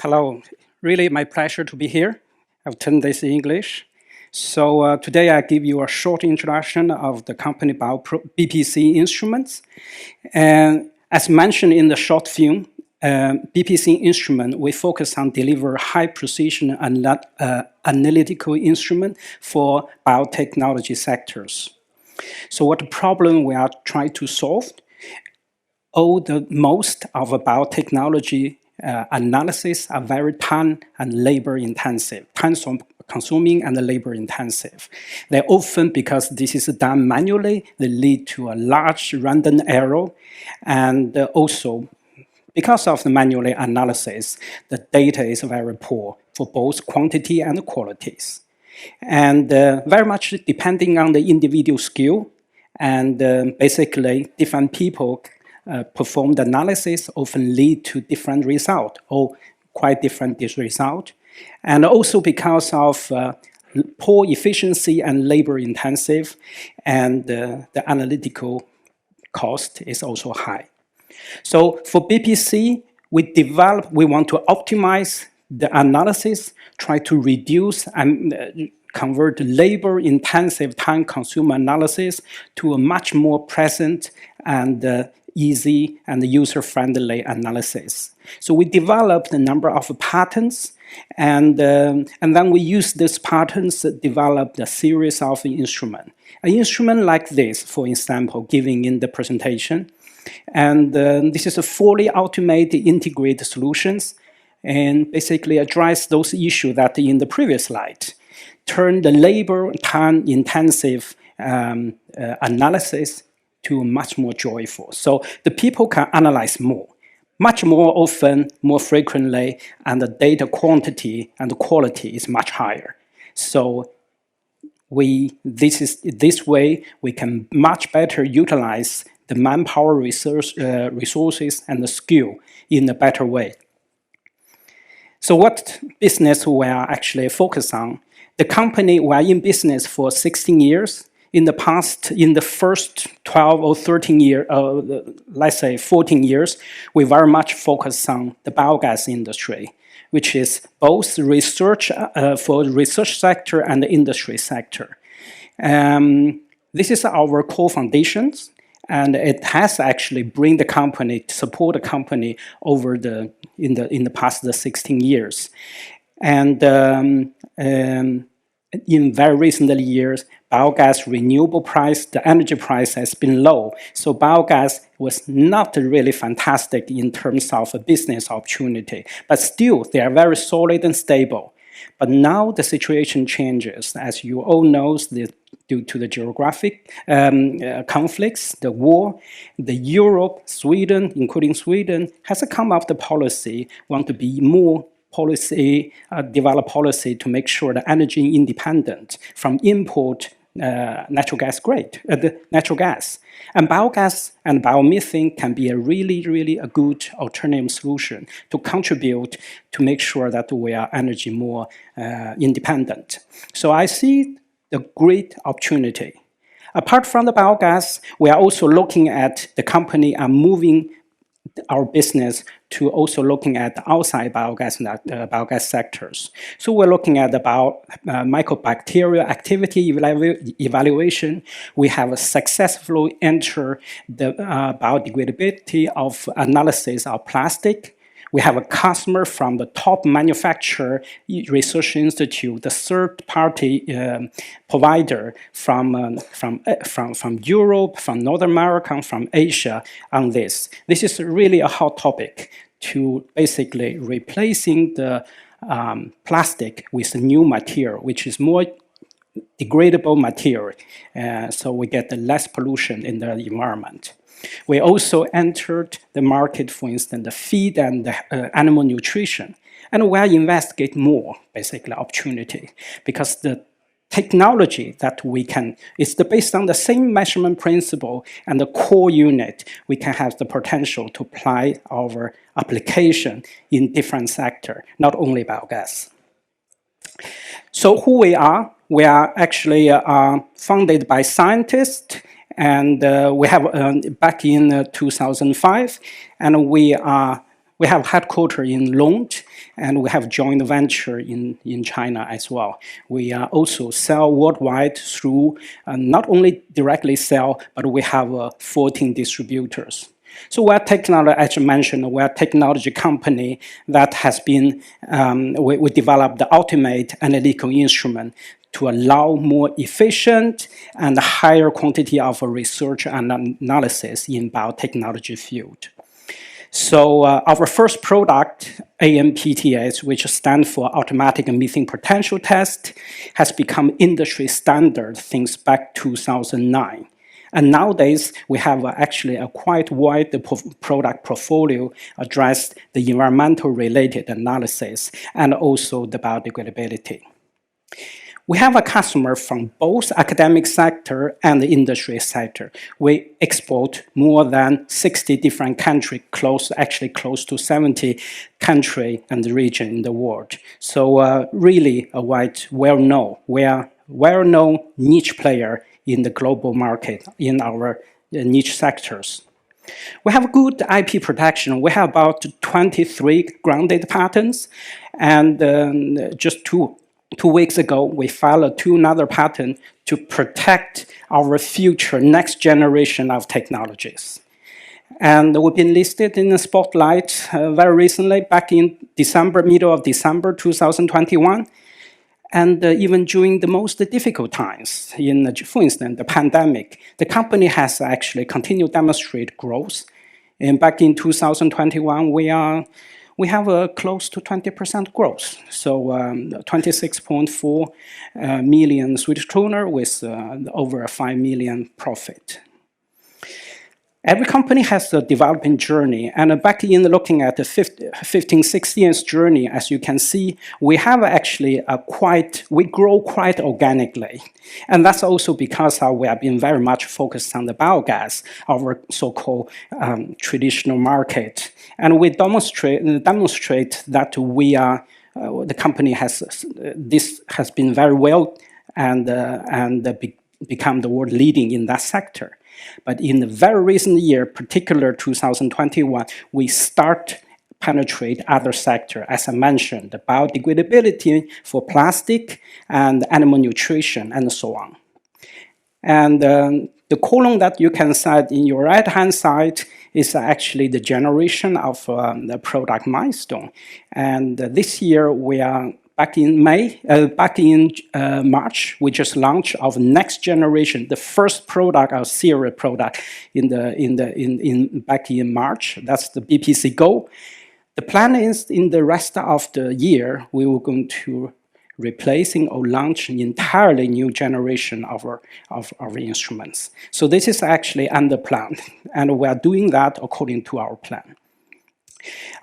Hello, really my pleasure to be here. I've turned this in English. So today I give you a short introduction of the company BPC Instruments. And as mentioned in the short film, BPC Instrument, we focus on deliver high precision and analytical instrument for biotechnology sectors. So what problem we are trying to solve? Most of biotechnology analysis are very time and labor intensive, time consuming and labor intensive. They often, because this is done manually, they lead to a large random error, and also because of the manual analysis, the data is very poor for both quantity and qualities. And very much depending on the individual skill, and basically different people performed analysis often lead to different result or quite different result. And also because of poor efficiency and labor intensive, and the analytical cost is also high. So for BPC, we want to optimize the analysis, try to reduce and convert labor-intensive time-consuming analysis to a much more present and easy and user-friendly analysis. So we developed a number of patents, and then we use these patents to develop a series of instruments. An instrument like this, for example, given in the presentation, and this is a fully automated integrated solutions, and basically address those issues that in the previous slide. Turn the labor time intensive analysis to much more joyful. So the people can analyze more, much more often, more frequently, and the data quantity and the quality is much higher. So this way we can much better utilize the manpower resources and the skill in a better way. So what business we are actually focused on? The company, we are in business for 16 years. In the first 12 or 13 years, let's say 14 years, we very much focus on the biogas industry, which is both research for the research sector and the industry sector. This is our core foundations, and it has actually bring the company, support the company over in the past 16 years. And in very recent years, biogas renewable price, the energy price has been low. So biogas was not really fantastic in terms of a business opportunity, but still they are very solid and stable. But now the situation changes, as you all know, due to the geographic conflicts, the war, the Europe, Sweden, including Sweden, has come up the policy, want to be more develop policy to make sure the energy independent from import natural gas. And biogas and biomethane can be a really a good alternative solution to contribute to make sure that we are energy more independent. So I see the great opportunity. Apart from the biogas, we are also looking at the company and moving our business to also looking at the outside biogas sectors. So we're looking at about mycobacterial activity evaluation. We have successfully entered the biodegradability of analysis of plastic. We have a customer from the top manufacturer research institute, the third-party provider from Europe, from North America, from Asia on this. This is really a hot topic to basically replacing the plastic with a new material, which is more degradable material, so we get less pollution in the environment. We also entered the market, for instance, the feed and the animal nutrition. And we are investigate more, basically, opportunity, because the technology that we can, is based on the same measurement principle and the core unit, we can have the potential to apply our application in different sector, not only biogas. So who we are actually funded by scientists, and we have back in 2005, and we are We have headquarters in Lund, and we have joint venture in China as well. We also sell worldwide through, not only directly sell, but we have 14 distributors. So we're technology, as I mentioned, we're a technology company that has been, we developed the ultimate analytical instrument to allow more efficient and higher quantity of research and analysis in biotechnology field. So our first product, AMPTS, which stands for Automatic Methane Potential Test, has become industry standard since back 2009. And nowadays, we have actually a quite wide product portfolio address the environmental related analysis and also the biodegradability. We have a customer from both academic sector and the industry sector. We export more than 60 different countries, actually close to 70 countries and region in the world. So really a wide, well-known niche player in the global market in our niche sectors. We have good IP protection. We have about 23 grounded patents, and just two weeks ago, we filed another patent to protect our future next generation of technologies. And we've been listed in the spotlight very recently, back in December, middle of December 2021. And even during the most difficult times, for instance, the pandemic, the company has actually continued to demonstrate growth. And back in 2021, we have a close to 20% growth. So 26.4 million Swedish kronor with over a 5 million profit. Every company has a developing journey, and back in looking at the 15, 16 years journey, as you can see, we have actually we grow quite organically. And that's also because we have been very much focused on the biogas, our so-called traditional market. And we demonstrate that the company this has been very well and become the world leading in that sector. But in the very recent year, particular 2021, we start penetrate other sector, as I mentioned, the biodegradability for plastic and animal nutrition and so on. And the column that you can see in your right-hand side is actually the generation of the product Milestone. And this year we are back in March, we just launched our next generation, the first product, our serial product, back in March. That's the BPC Go. The plan is in the rest of the year we will going to replacing or launch an entirely new generation of our instruments. So this is actually under plan, and we are doing that according to our plan.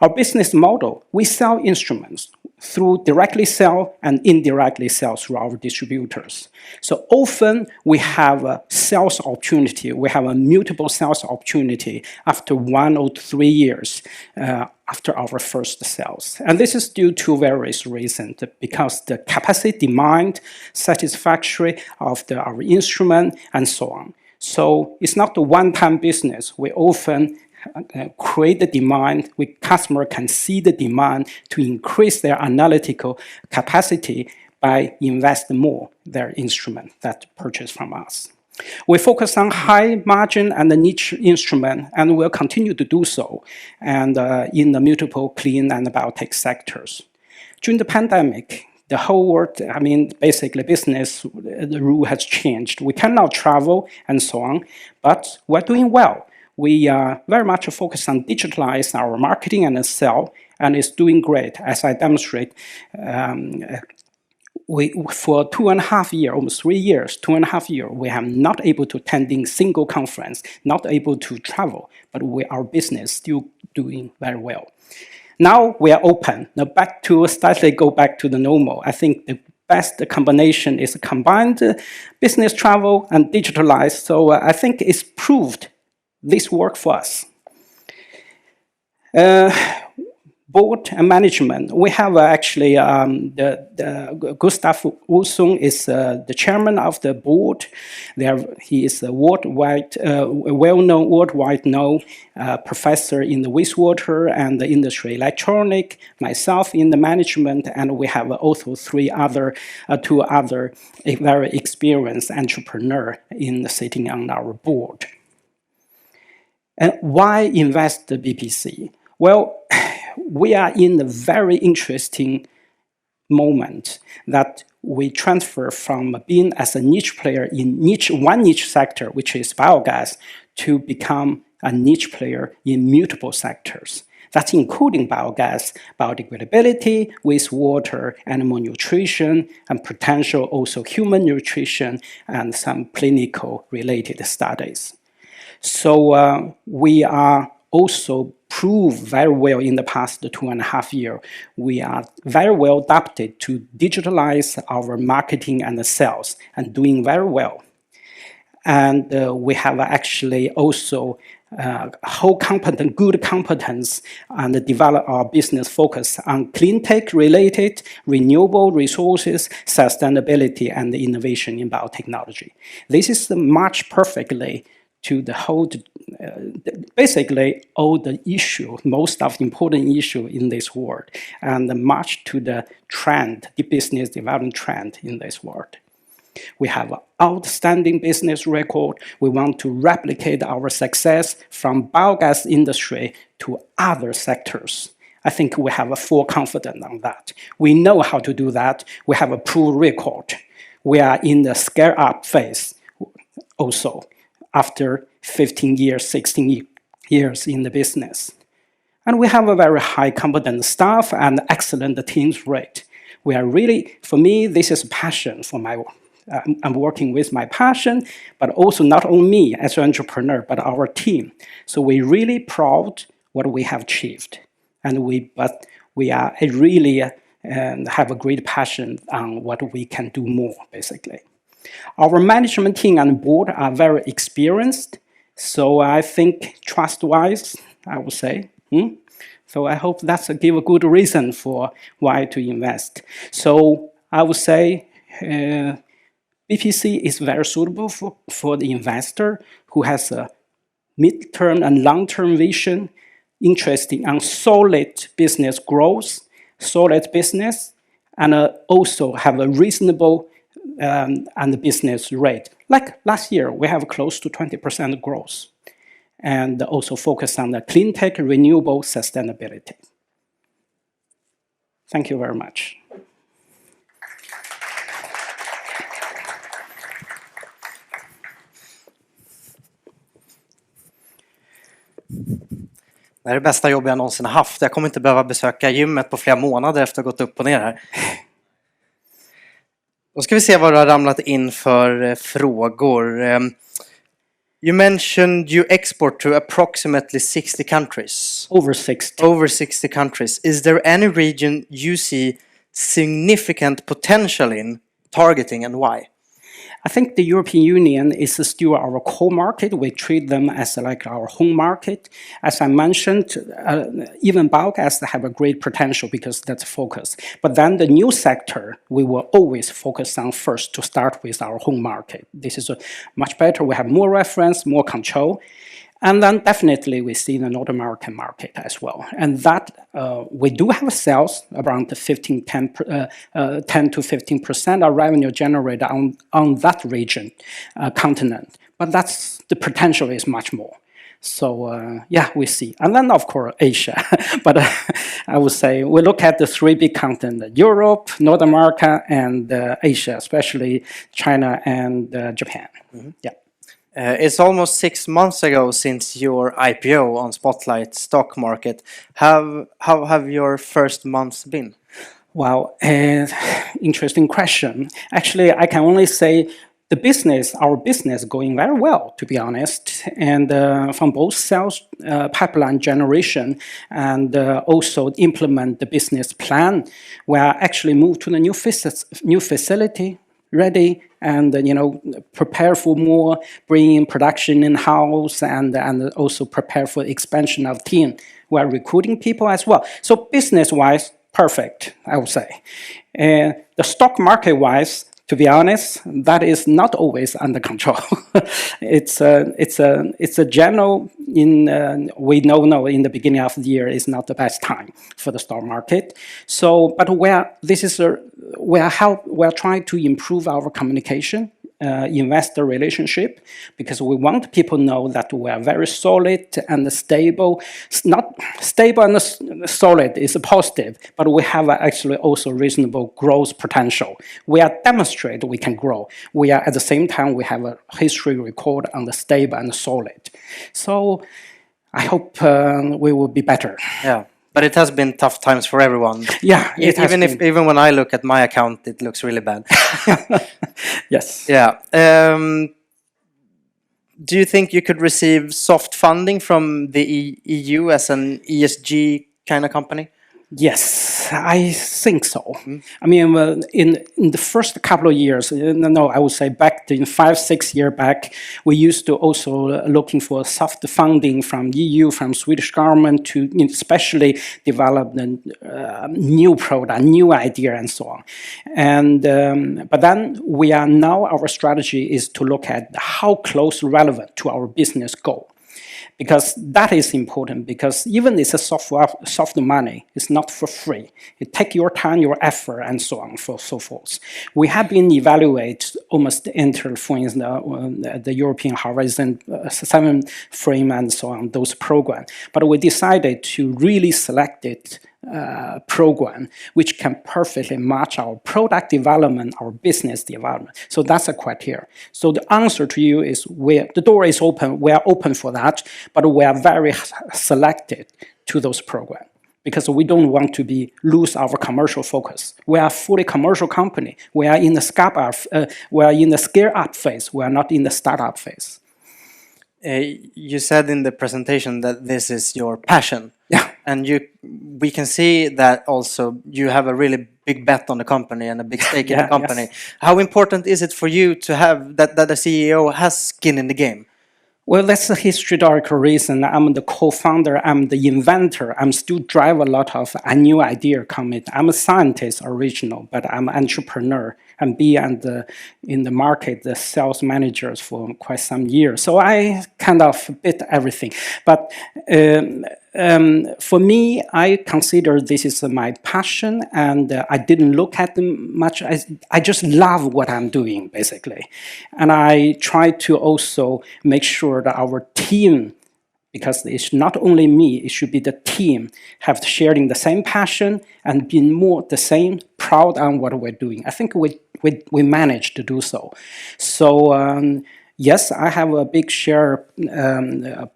Our business model, we sell instruments through directly sell and indirectly sell through our distributors. So often we have a sales opportunity, we have a multiple sales opportunity after 1 or 3 years after our first sales. And this is due to various reasons, because the capacity demand, satisfactory of our instrument, and so on. So it's not a one-time business. We often create the demand, customer can see the demand to increase their analytical capacity by invest more their instrument that purchase from us. We focus on high margin and the niche instrument, and will continue to do so, and in the multiple clean and biotech sectors. During the pandemic, the whole world, basically business, the rule has changed. We cannot travel and so on, but we're doing well. We are very much focused on digitalize our marketing and sell, and it's doing great. As I demonstrate, for 2.5 years, almost 3 years, 2.5 years, we have not able to attending single conference, not able to travel, but our business still doing very well. Now we are open. Now slightly go back to the normal. I think the best combination is combined business travel and digitalized. So I think it's proved this work for us. board and management, we have actually Gustav Olsson is the chairman of the board. He is a worldwide, well-known, worldwide known professor in the wastewater and the industry electronic. Myself in the management, and we have also two other very experienced entrepreneurs sitting on our board. And why invest the BPC? Well, we are in a very interesting moment that we transfer from being as a niche player in one niche sector, which is biogas, to become a niche player in multiple sectors. That's including biogas, biodegradability, wastewater, animal nutrition, and potential also human nutrition and some clinical related studies. So we are also proved very well in the past 2.5 years. We are very well adapted to digitalize our marketing and sales and doing very well. And we have actually also good competence and develop our business focus on clean tech related, renewable resources, sustainability, and innovation in biotechnology. This is match perfectly to the whole, basically all the issue, most of the important issue in this world, and match to the trend, the business development trend in this world. We have an outstanding business record. We want to replicate our success from biogas industry to other sectors. I think we have a full confidence on that. We know how to do that. We have a proven record. We are in the scale-up phase also, after 15 years, 16 years in the business. And we have a very high competent staff and excellent teams rate. We are really, for me, this is passion for my, I'm working with my passion, but also not only me as an entrepreneur, but our team. So we're really proud what we have achieved. But we are really have a great passion on what we can do more, basically. Our management team and board are very experienced, so I think trust-wise, I would say. So I hope that's give a good reason for why to invest. So I would say BPC is very suitable for the investor who has a mid-term and long-term vision, interested in solid business growth, solid business, and also have a reasonable and the business rate. Like last year, we have close to 20% growth, and also focus on the clean tech, renewable sustainability. Thank you very much. Det är det bästa jobb jag någonsin har haft. Jag kommer inte behöva besöka gymmet på flera månader efter att ha gått upp och ner här. Då ska vi se vad du har ramlat in för frågor. You mentioned you export to approximately 60 countries. Over 60. Over 60 countries. Is there any region you see significant potential in targeting, and why? I think the European Union is still our core market. We treat them as like our home market. As I mentioned, even biogas have a great potential because that's focus. But then the new sector, we will always focus on first to start with our home market. This is much better. We have more reference, more control. And then definitely we see the North American market as well. And that we do have sales around 10 to 15% of revenue generated on that region, continent. But that's the potential is much more. So yeah, we see. And then of course Asia. But I would say we look at the three big continents, Europe, North America, and Asia, especially China and Japan. Mm-hmm. Yeah. It's almost 6 months ago since your IPO on Spotlight stock market. How have your first months been? Well, interesting question. Actually, I can only say our business going very well, to be honest. And from both sales pipeline generation and also implement the business plan, we are actually moved to the new facility ready and prepare for more, bring in production in house, and also prepare for expansion of team. We are recruiting people as well. So business wise, perfect, I would say. And the stock market wise, to be honest, that is not always under control. it's a general we know in the beginning of the year is not the best time for the stock market. So, but we are trying to improve our communication, investor relationship, because we want people to know that we are very solid and stable. Not stable and solid is positive, but we have actually also reasonable growth potential. We are demonstrate we can grow. We are at the same time we have a history record on the stable and solid. So I hope we will be better. Yeah. But it has been tough times for everyone. Yeah, even when I look at my account, it looks really bad. Yes. Yeah. Do you think you could receive soft funding from the EU as an ESG kind of company? Yes, I think so. I mean, in the first couple of years, I would say back in 5-6 years back, we used to also looking for soft funding from EU, from Swedish government to especially develop the new product, new idea, and so on. And but then our strategy is to look at how close relevant to our business goal. Because that is important, because even it's a soft money, it's not for free. It takes your time, your effort, and so on, so forth. We have been evaluate almost enter, for instance, the European Horizon 7 frame and so on, those programs. But we decided to really select it program which can perfectly match our product development, our business development. So that's a criteria. So the answer to you is the door is open, we are open for that, but we are very selected to those programs because we don't want to lose our commercial focus. We are a fully commercial company. We are in the scale up phase. We are not in the startup phase. You said in the presentation that this is your passion. Yeah. And we can see that also you have a really big bet on the company and a big stake in the company. Yes. How important is it for you to have that the CEO has skin in the game? Well, that's a historical reason. I'm the co-founder, I'm the inventor, I'm still drive a lot of a new idea coming. I'm a scientist original, but I'm an entrepreneur and in the market, the sales managers for quite some years. So I kind of bit everything. But for me, I consider this is my passion, and I didn't look at them much. I just love what I'm doing, basically. And I try to also make sure that our team, because it's not only me, it should be the team, have sharing the same passion and being more the same proud on what we're doing. I think we managed to do so. So yes, I have a big share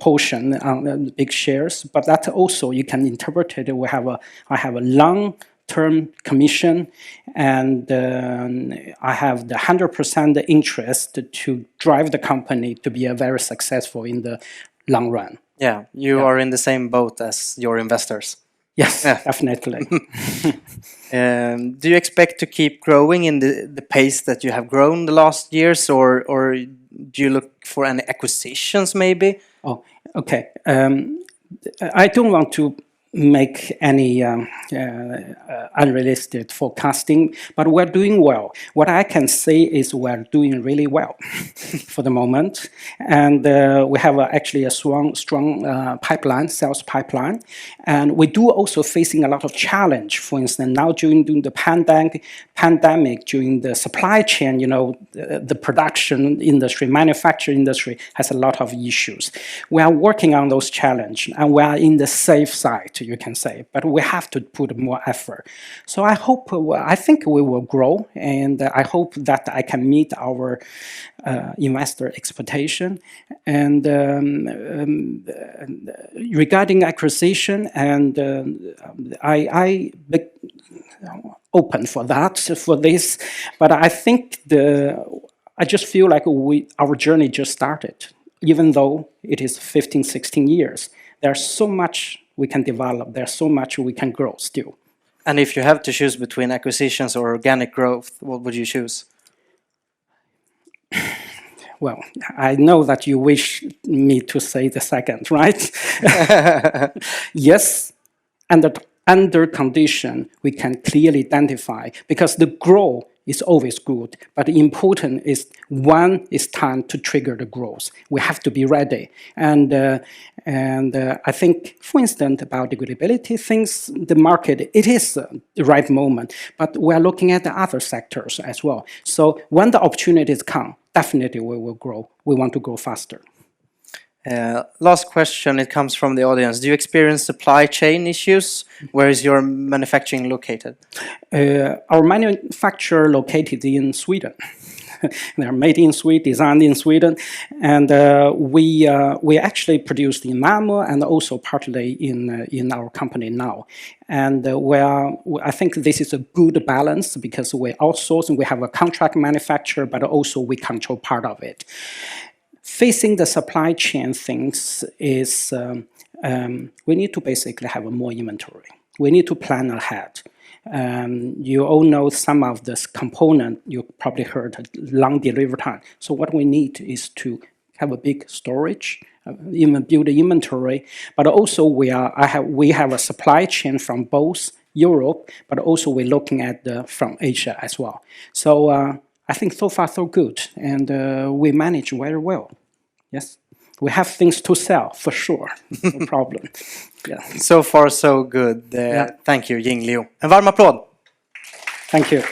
portion on big shares, but that also you can interpret it. I have a long-term commission, and I have the 100% interest to drive the company to be a very successful in the long run. Yeah, you are in the same boat as your investors. Yes, definitely. Do you expect to keep growing in the pace that you have grown the last years, or do you look for any acquisitions maybe? Oh, okay. I don't want to make any unrealistic forecasting, but we're doing well. What I can say is we're doing really well for the moment, and we have actually a strong pipeline, sales pipeline, and we do also facing a lot of challenge. For instance, now during the pandemic, during the supply chain, the production industry, manufacturing industry has a lot of issues. We are working on those challenges, and we are in the safe side, you can say, but we have to put more effort. So I think we will grow, and I hope that I can meet our investor expectation. And regarding acquisition, and I open for this, but I think I just feel like our journey just started, even though it is 15-16 years. There's so much we can develop. There's so much we can grow still. And if you have to choose between acquisitions or organic growth, what would you choose? Well, I know that you wish me to say the second, right? Yes, under condition, we can clearly identify, because the growth is always good, but the important is when it's time to trigger the growth. We have to be ready. And I think, for instance, about the credibility things, the market, it is the right moment, but we're looking at the other sectors as well. So when the opportunities come, definitely we will grow. We want to grow faster. Last question, it comes from the audience. Do you experience supply chain issues? Where is your manufacturing located? Our manufacturer located in Sweden. They're made in Sweden, designed in Sweden, and we actually produced in Malmö and also partly in our company now. And I think this is a good balance, because we outsource and we have a contract manufacturer, but also we control part of it. Facing the supply chain things is we need to basically have more inventory. We need to plan ahead. You all know some of this component, you probably heard long delivery time. So what we need is to have a big storage, even build the inventory, but also we have a supply chain from both Europe, but also we're looking at from Asia as well. So I think so far so good, and we manage very well. Yes, we have things to sell for sure. No problem. Yeah. So far so good. Thank you, Ying Liu. En varm applåd. Thank you.